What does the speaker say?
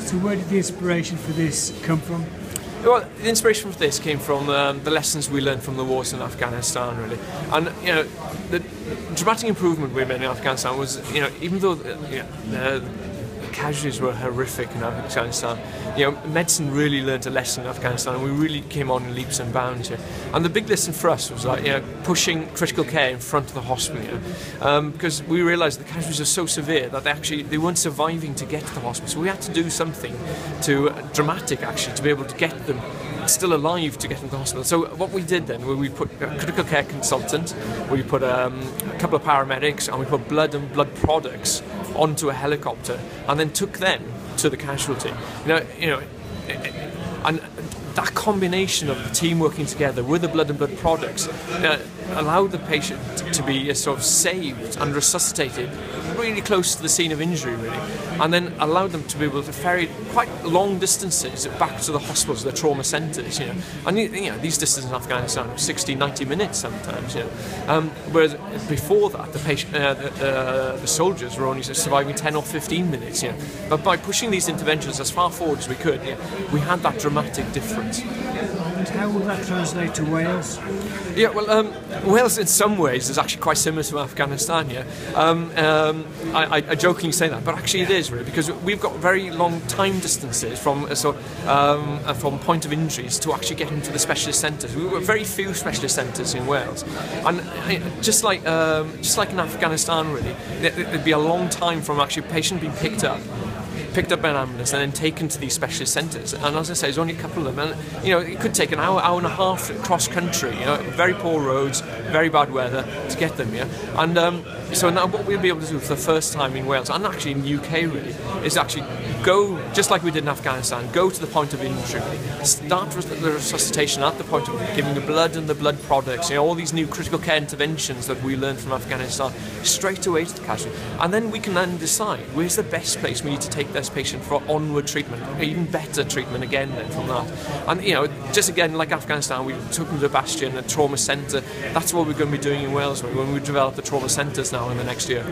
So where did the inspiration for this come from? Well, the inspiration for this came from the lessons we learned from the wars in Afghanistan, really. And, the dramatic improvement we made in Afghanistan was, even though the casualties were horrific in Afghanistan, medicine really learned a lesson in Afghanistan, and we really came on in leaps and bounds here. And the big lesson for us was pushing critical care in front of the hospital, because we realised the casualties are so severe that they weren't surviving to get to the hospital. So we had to do something dramatic to be able to get them still alive to get into the hospital. So what we did then, we put a critical care consultant, we put a couple of paramedics, and we put blood and blood products onto a helicopter, and then took them to the casualty. And that combination of the team working together with the blood and blood products allowed the patient to be sort of saved and resuscitated really close to the scene of injury, really, and then allowed them to be able to ferry quite long distances back to the hospitals, the trauma centres, And these distances in Afghanistan are 60, 90 minutes sometimes, whereas before that, the soldiers were only surviving 10 or 15 minutes, But by pushing these interventions as far forward as we could, we had that dramatic difference. And how will that translate to Wales? Yeah, well, Wales in some ways is actually quite similar to Afghanistan. I jokingly say that, but actually it is really, because we've got very long time distances from from point of injuries to actually getting to the specialist centres. We've got very few specialist centres in Wales, and just like in Afghanistan, really, it'd be a long time from actually a patient being picked up by an ambulance and then taken to these specialist centres. And as I say, there's only a couple of them, and it could take an hour and a half cross country. Very poor roads, very bad weather to get them. And so now what we'll be able to do for the first time in Wales, and actually in the UK really, is actually go, just like we did in Afghanistan, go to the point of injury, start the resuscitation at the point of giving the blood and the blood products, all these new critical care interventions that we learned from Afghanistan, straight away to the casualty. And then we can then decide where's the best place we need to take this patient for onward treatment, even better treatment again then from that. And just again, like Afghanistan, we took them to Bastion, a trauma centre. That's what we're going to be doing in Wales when we develop the trauma centres now in the next year.